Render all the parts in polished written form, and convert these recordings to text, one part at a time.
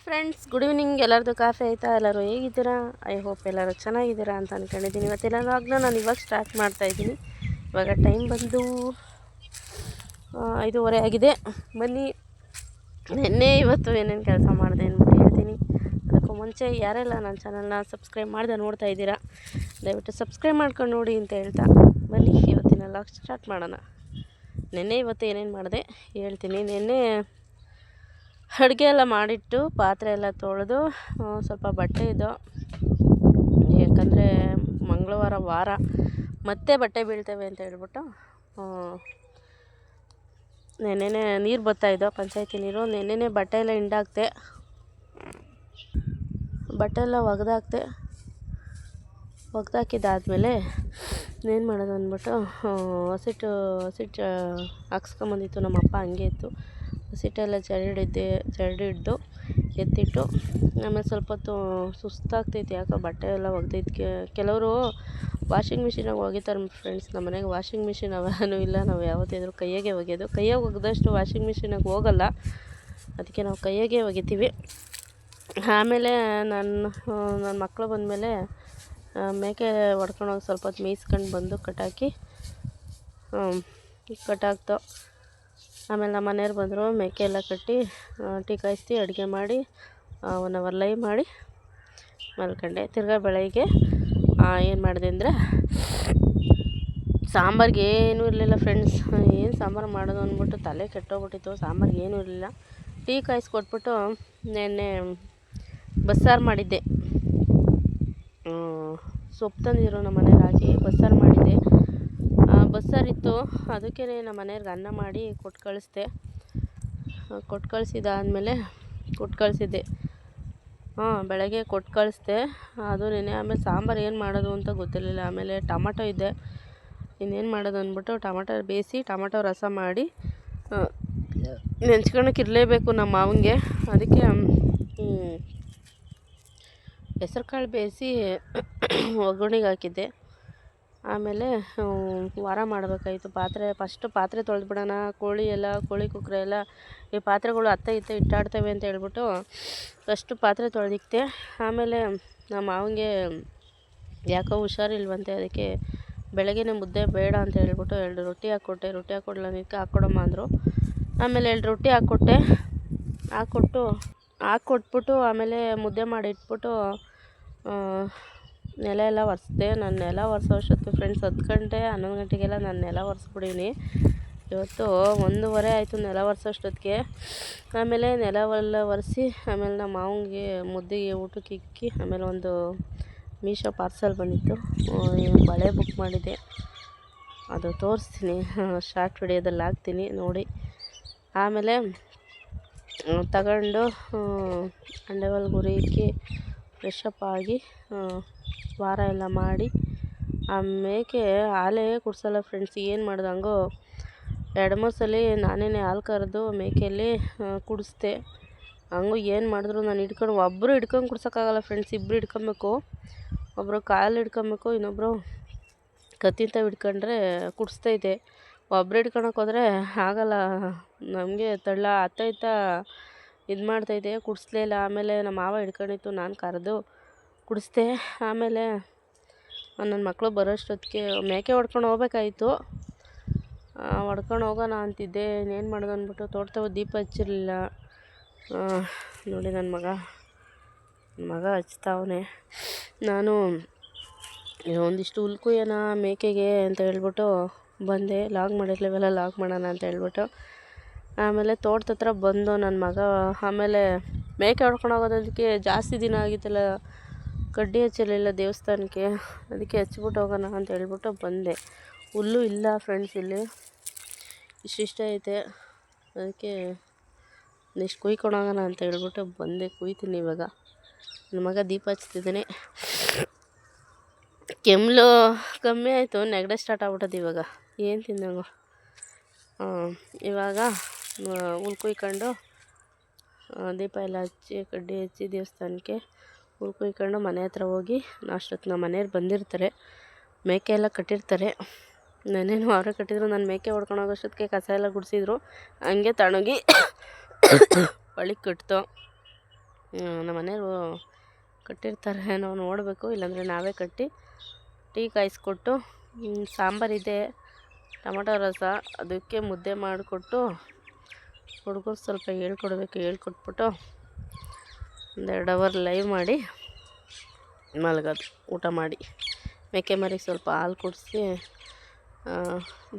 Friends, good evening. ಎಲ್ಲರದು coffee ಆಯಿತಾ? ಎಲ್ಲರೂ ಹೇಗಿದ್ದೀರಾ? ಐ ಹೋಪ್ ಎಲ್ಲರೂ ಚೆನ್ನಾಗಿದ್ದೀರಾ ಅಂತ ಅಂದ್ಕೊಂಡಿದ್ದೀನಿ. ಇವತ್ತೆಲ್ಲ ವ್ಲಾಗ್ನ ನಾನು ಇವಾಗ ಸ್ಟಾರ್ಟ್ ಮಾಡ್ತಾಯಿದ್ದೀನಿ. ಇವಾಗ ಟೈಮ್ ಬಂದು 5:30 ಆಗಿದೆ. ಬನ್ನಿ, ನಿನ್ನೆ ಇವತ್ತು ಏನೇನು ಕೆಲಸ ಮಾಡಿದೆ ಅಂದ್ಬಿಟ್ಟು ಹೇಳ್ತೀನಿ. ಅದಕ್ಕೂ ಮುಂಚೆ ಯಾರೆಲ್ಲ ನನ್ನ ಚಾನಲ್ನ ಸಬ್ಸ್ಕ್ರೈಬ್ ಮಾಡ್ದೆ ನೋಡ್ತಾ ಇದ್ದೀರಾ, ದಯವಿಟ್ಟು ಸಬ್ಸ್ಕ್ರೈಬ್ ಮಾಡ್ಕೊಂಡು ನೋಡಿ ಅಂತ ಹೇಳ್ತಾ ಬನ್ನಿ ಇವತ್ತಿನ ವ್ಲಾಗ್ ಸ್ಟಾರ್ಟ್ ಮಾಡೋಣ. ನಿನ್ನೆ ಇವತ್ತು ಏನೇನು ಮಾಡಿದೆ ಹೇಳ್ತೀನಿ. ನಿನ್ನೆ ಅಡುಗೆ ಎಲ್ಲ ಮಾಡಿಟ್ಟು ಪಾತ್ರೆ ಎಲ್ಲ ತೊಳೆದು ಸ್ವಲ್ಪ ಬಟ್ಟೆ ಇದ್ದೋ, ಯಾಕಂದರೆ ಮಂಗಳವಾರ ವಾರ ಮತ್ತೆ ಬಟ್ಟೆ ಬೀಳ್ತವೆ ಅಂತ ಹೇಳ್ಬಿಟ್ಟು ನೆನ್ನೆನೇ ನೀರು ಬರ್ತಾಯಿದ್ದೋ, ಪಂಚಾಯತಿ ನೀರು. ನೆನ್ನೆನೇ ಬಟ್ಟೆ ಎಲ್ಲ ಹಿಂಡಾಕ್ತೆ, ಬಟ್ಟೆ ಎಲ್ಲ ಒಗ್ದಾಕಿದ್ದಾದಮೇಲೆ ಏನು ಮಾಡೋದು ಅಂದ್ಬಿಟ್ಟು ಹಸಿಟ್ಟು ಹಾಕ್ಸ್ಕೊಂಬಂದಿತ್ತು ನಮ್ಮಪ್ಪ. ಹಂಗೆ ಇತ್ತು ಹಸಿಟ್ಟೆಲ್ಲ ಜರಡಿಟ್ಟು ಎತ್ತಿಟ್ಟು ಆಮೇಲೆ ಸ್ವಲ್ಪ ಹೊತ್ತು ಸುಸ್ತಾಗ್ತೈತಿ. ಯಾಕೋ ಬಟ್ಟೆ ಎಲ್ಲ ಒಗ್ದಿದ್ದಕ್ಕೆ. ಕೆಲವರು ವಾಷಿಂಗ್ ಮಿಷಿನಾಗ ಒಗಿತಾರೆ ಫ್ರೆಂಡ್ಸ್. ನಮ್ಮ ಮನೆಗೆ ವಾಷಿಂಗ್ ಮಿಷಿನ್ ಅವನೂ ಇಲ್ಲ. ನಾವು ಯಾವತ್ತಿದ್ರೂ ಕೈಯಾಗೆ ಒಗೆಯೋದು. ಕೈಯಾಗೆ ಒಗ್ದಷ್ಟು ವಾಷಿಂಗ್ ಮಿಷಿನಾಗ ಹೋಗಲ್ಲ, ಅದಕ್ಕೆ ನಾವು ಕೈಯಾಗೆ ಒಗಿತೀವಿ. ಆಮೇಲೆ ನನ್ನ ಮಕ್ಕಳು ಬಂದಮೇಲೆ ಮೇಕೆ ಹೊಡ್ಕೊಂಡೋಗಿ ಸ್ವಲ್ಪ ಹೊತ್ತು ಮೇಯಿಸ್ಕೊಂಡು ಬಂದು ಕಟ್ಟಾಕ್ತೋ. ಆಮೇಲೆ ನಮ್ಮ ಮನೆಯವ್ರು ಬಂದರು, ಮೇಕೆ ಎಲ್ಲ ಕಟ್ಟಿ ಟೀ ಕಾಯಿಸ್ತಿ ಅಡುಗೆ ಮಾಡಿ 1 hour ಲೈವ್ ಮಾಡಿ ಮಲ್ಕೊಂಡೆ. ತಿರ್ಗಾ ಬೆಳಗ್ಗೆ ಏನು ಮಾಡಿದೆ ಅಂದರೆ ಸಾಂಬಾರಿಗೆ ಏನೂ ಇರಲಿಲ್ಲ ಫ್ರೆಂಡ್ಸ್. ಏನು ಸಾಂಬಾರು ಮಾಡೋದು ಅಂದ್ಬಿಟ್ಟು ತಲೆ ಕೆಟ್ಟೋಗ್ಬಿಟ್ಟಿತ್ತು. ಸಾಂಬಾರಿಗೆ ಏನೂ ಇರಲಿಲ್ಲ. ಟೀ ಕಾಯಿಸ್ಕೊಟ್ಬಿಟ್ಟು ನೆನ್ನೆ ಬಸ್ಸಾರು ಮಾಡಿದ್ದೆ. ಸೊಪ್ಪು ತಂದಿದ್ರು ನಮ್ಮ ಮನೆಯವ್ರು ಹಾಕಿ ಬಸ್ಸಾರು ಮಾಡಿದ್ದೆ. ಬಸ್ಸಾರಿತ್ತು, ಅದಕ್ಕೇ ನಮ್ಮ ಮನೆಯವ್ರಿಗೆ ಅನ್ನ ಮಾಡಿ ಕೊಟ್ಟು ಕಳಿಸಿದ್ದೆ. ಬೆಳಗ್ಗೆ ಕೊಟ್ಟು ಕಳಿಸ್ದೆ ಅದು ನೆನೆ. ಆಮೇಲೆ ಸಾಂಬಾರು ಏನು ಮಾಡೋದು ಅಂತ ಗೊತ್ತಿರಲಿಲ್ಲ. ಆಮೇಲೆ ಟೊಮಾಟೊ ಇದ್ದೆ, ಇನ್ನೇನು ಮಾಡೋದು ಅಂದ್ಬಿಟ್ಟು ಟೊಮಾಟೊ ಬೇಯಿಸಿ ಟೊಮಾಟೊ ರಸ ಮಾಡಿ ನೆಂಚ್ಕೊಳಕ್ಕೆ ಇರಲೇಬೇಕು ನಮ್ಮ ಮಾವನಿಗೆ. ಅದಕ್ಕೆ ಹೆಸ್ರು ಕಾಳು ಬೇಯಿಸಿ ಒಗ್ಗರಣೆಗೆ ಹಾಕಿದ್ದೆ. ಆಮೇಲೆ ವಾರ ಮಾಡಬೇಕಾಯಿತು. ಫಸ್ಟು ಪಾತ್ರೆ ತೊಳೆದ್ಬಿಡೋಣ. ಕೋಳಿ ಕುಕ್ಕರೆ ಎಲ್ಲ ಈ ಪಾತ್ರೆಗಳು ಅತ್ತ ಇತ್ತ ಇಟ್ಟಾಡ್ತವೆ ಅಂತ ಹೇಳ್ಬಿಟ್ಟು ಫಸ್ಟು ಪಾತ್ರೆ ತೊಳೆದಿಕ್ತೆ. ಆಮೇಲೆ ನಮ್ಮ ಮಾವನಿಗೆ ಯಾಕೋ ಹುಷಾರಿಲ್ವಂತೆ, ಅದಕ್ಕೆ ಬೆಳಗ್ಗೆನೇ ಮುದ್ದೆ ಬೇಡ ಅಂತ ಹೇಳ್ಬಿಟ್ಟು 2 ರೊಟ್ಟಿ ಹಾಕ್ಕೊಟ್ಟೆ. ರೊಟ್ಟಿ ಹಾಕ್ಕೊಡ್ಲನಿಕ್ಕೆ ಹಾಕ್ಕೊಡಮ್ಮ ಅಂದರು. ಆಮೇಲೆ 2 ರೊಟ್ಟಿ ಹಾಕ್ಕೊಟ್ಬಿಟ್ಟು ಆಮೇಲೆ ಮುದ್ದೆ ಮಾಡಿ ಇಟ್ಬಿಟ್ಟು ನೆಲ ಎಲ್ಲ ಒರೆಸ್ದೆ. ನಾನು ನೆಲ ಒರೆಸೋ ಅಷ್ಟೊತ್ತಿಗೆ ಫ್ರೆಂಡ್ಸ್ 10 ಗಂಟೆ 11 ಗಂಟೆಗೆಲ್ಲ ನಾನು ನೆಲ ಒರೆಸ್ಬಿಡೀನಿ. ಇವತ್ತು 1:30 ಆಯಿತು ನೆಲ ಒರೆಸೋ ಅಷ್ಟೊತ್ತಿಗೆ. ಆಮೇಲೆ ನೆಲವೆಲ್ಲ ಒರೆಸಿ ಆಮೇಲೆ ನಮ್ಮ ಮಾವನಿಗೆ ಮುದ್ದೆಗೆ ಊಟಕ್ಕೆ ಇಕ್ಕಿ ಆಮೇಲೆ ಒಂದು ಮೀಶೋ ಪಾರ್ಸಲ್ ಬಂದಿತ್ತು, ಬಳೆ ಬುಕ್ ಮಾಡಿದ್ದೆ. ಅದು ತೋರಿಸ್ತೀನಿ, ಶಾರ್ಟ್ ವಿಡಿಯೋದಲ್ಲಿ ಹಾಕ್ತೀನಿ ನೋಡಿ. ಆಮೇಲೆ ತಗೊಂಡು ಅಂಡೇವಲ್ ಗುರಿ ಇಕ್ಕಿ ಫ್ರೆಶ್ ಅಪ್ ಆಗಿ ವಾರ ಎಲ್ಲ ಮಾಡಿ ಆ ಮೇಕೆ ಹಾಲೇ ಕುಡಿಸಲ್ಲ ಫ್ರೆಂಡ್ಸ್. ಏನು ಮಾಡೋದು, ಹಂಗೋ 2-3 ಸಲ ನಾನೇ ಹಾಲು ಕರೆದು ಮೇಕೆಯಲ್ಲಿ ಕುಡಿಸ್ದೆ. ಹಂಗೂ ಏನು ಮಾಡಿದ್ರು ನಾನು ಒಬ್ಬರು ಹಿಡ್ಕೊಂಡು ಕುಡ್ಸೋಕ್ಕಾಗಲ್ಲ ಫ್ರೆಂಡ್ಸ್. ಇಬ್ಬರು ಹಿಡ್ಕೊಬೇಕು. ಒಬ್ಬರು ಕಾಲು ಹಿಡ್ಕೊಬೇಕು, ಇನ್ನೊಬ್ಬರು ಕತ್ತಿಂತ ಹಿಡ್ಕೊಂಡ್ರೆ ಕುಡಿಸ್ತೈತೆ. ಒಬ್ಬರು ಹಿಡ್ಕೊಳಕ್ಕೆ ಹೋದರೆ ಆಗಲ್ಲ, ನಮಗೆ ಅತ್ತ ಇತ್ತ ಇದು ಮಾಡ್ತೈತೆ, ಕುಡಿಸ್ಲೇ ಇಲ್ಲ. ಆಮೇಲೆ ನಮ್ಮ ಮಾವ ಹಿಡ್ಕೊಂಡಿತ್ತು, ನಾನು ಕರೆದು ಕುಡಿಸ್ದೆ. ಆಮೇಲೆ ನನ್ನ ಮಕ್ಕಳು ಬರೋಷ್ಟೊತ್ತಿಗೆ ಮೇಕೆ ಹೊಡ್ಕೊಂಡು ಹೋಗ್ಬೇಕಾಯಿತು. ಹೊಡ್ಕೊಂಡು ಹೋಗೋಣ ಅಂತಿದ್ದೆ, ಇನ್ನೇನು ಮಾಡೋದು ಅಂದ್ಬಿಟ್ಟು ತೋಟದ ದೀಪ ಹಚ್ಚಿರಲಿಲ್ಲ. ನೋಡಿ ನನ್ನ ಮಗ ಹಚ್ತಾವನೆ. ನಾನು ಒಂದಿಷ್ಟು ಹುಲ್ ಕುಯ್ಯೋಣ ಮೇಕೆಗೆ ಅಂತ ಹೇಳ್ಬಿಟ್ಟು ಬಂದೆ. ಲಾಗ್ ಮಾಡಿರ್ಲಿವಲ್ಲ, ಲಾಗ್ ಮಾಡೋಣ ಅಂತ ಹೇಳ್ಬಿಟ್ಟು ಆಮೇಲೆ ತೋಟದ ಹತ್ರ ಬಂದು ನನ್ನ ಮಗ ಆಮೇಲೆ ಮೇಕೆ ಹೊಡ್ಕೊಂಡು ಹೋಗೋದಕ್ಕೆ ಜಾಸ್ತಿ ದಿನ ಆಗಿತ್ತಲ್ಲ, ಕಡ್ಡಿ ಹಚ್ಚಿರಲಿಲ್ಲ ದೇವಸ್ಥಾನಕ್ಕೆ, ಅದಕ್ಕೆ ಹಚ್ಬಿಟ್ಟು ಹೋಗೋಣ ಅಂತ ಹೇಳ್ಬಿಟ್ಟು ಬಂದೆ. ಹುಲ್ಲು ಇಲ್ಲ ಫ್ರೆಂಡ್ಸ್, ಇಲ್ಲಿ ಇಷ್ಟ ಐತೆ, ಅದಕ್ಕೆ ನೆಕ್ಸ್ಟ್ ಕುಯ್ಕೊಂಡು ಹೋಗೋಣ ಅಂತ ಹೇಳ್ಬಿಟ್ಟು ಬಂದೆ. ಕುಯ್ತೀನಿ ಇವಾಗ. ನನ್ನ ಮಗ ದೀಪ ಹಚ್ತಿದ್ದಾನೆ. ಕೆಮ್ಮಲು ಕಮ್ಮಿ ಆಯಿತು, ನೆಗಡೆ ಸ್ಟಾರ್ಟ್ ಆಗ್ಬಿಟ್ಟದು ಇವಾಗ. ಏನು ತಿನ್ನಂಗೋ. ಇವಾಗ ಹುಲ್ ಕುಯ್ಕೊಂಡು ದೀಪ ಎಲ್ಲ ಹಚ್ಚಿ ಕಡ್ಡಿ ಹಚ್ಚಿ ದೇವಸ್ಥಾನಕ್ಕೆ ಹುಲ್ ಕುಯ್ಕೊಂಡು ಮನೆ ಹತ್ರ ಹೋಗಿ ಅಷ್ಟೊತ್ತು ನಮ್ಮ ಮನೆಯವ್ರು ಬಂದಿರ್ತಾರೆ. ಮೇಕೆ ಎಲ್ಲ ಕಟ್ಟಿರ್ತಾರೆ. ನಾನೇನು ಅವರೇ ಕಟ್ಟಿದ್ರು. ನಾನು ಮೇಕೆ ಹೊಡ್ಕೊಂಡು ಹೋಗೋಷ್ಟೊತ್ತಿಗೆ ಕಸ ಎಲ್ಲ ಗುಡಿಸಿದ್ರು. ಹಂಗೆ ತಣ್ಣಗೆ ಒಳಗೆ ಕಟ್ತು. ನಮ್ಮ ಮನೆಯವರು ಕಟ್ಟಿರ್ತಾರೆ, ನಾವು ನೋಡಬೇಕು, ಇಲ್ಲಾಂದರೆ ನಾವೇ ಕಟ್ಟಿ ಟೀ ಕಾಯಿಸ್ಕೊಟ್ಟು ಸಾಂಬಾರಿದೆ, ಟೊಮಟೊ ರಸ, ಅದಕ್ಕೆ ಮುದ್ದೆ ಮಾಡಿಕೊಟ್ಟು ಹುಡುಗರು ಸ್ವಲ್ಪ ಹೇಳ್ಕೊಟ್ಬಿಟ್ಟು 1-2 ಅವರ್ ಲೈವ್ ಮಾಡಿ ಮಲಗೋದು ಊಟ ಮಾಡಿ. ಮೇಕೆ ಮರಿಗೆ ಸ್ವಲ್ಪ ಹಾಲು ಕುಡಿಸಿ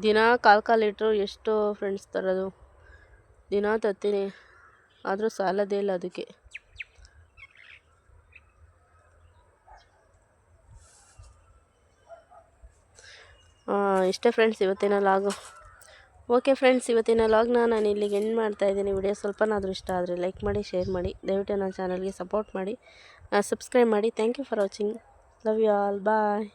ದಿನ ಕಾಲು ಲೀಟ್ರು ಎಷ್ಟು ಫ್ರೆಂಡ್ಸ್ ತರೋದು, ದಿನ ತರ್ತೀನಿ, ಆದರೂ ಸಾಲೋದೇ ಇಲ್ಲ ಅದಕ್ಕೆ. ಇಷ್ಟೇ ಫ್ರೆಂಡ್ಸ್ ಇವತ್ತಿನ ಲಾಗು. ಓಕೆ ಫ್ರೆಂಡ್ಸ್, ಇವತ್ತಿನ ಲಾಗ್ನ ನಾನು ಇಲ್ಲಿಗೆ ಎಂಡ್ ಮಾಡ್ತಾಯಿದ್ದೀನಿ. ವಿಡಿಯೋ ಸ್ವಲ್ಪನಾದರೂ ಇಷ್ಟ ಆದರೆ ಲೈಕ್ ಮಾಡಿ, ಶೇರ್ ಮಾಡಿ, ದಯವಿಟ್ಟು ನನ್ನ ಚಾನಲ್ಗೆ ಸಪೋರ್ಟ್ ಮಾಡಿ, ಸಬ್ಸ್ಕ್ರೈಬ್ ಮಾಡಿ. Thank you for watching. Love you all. Bye.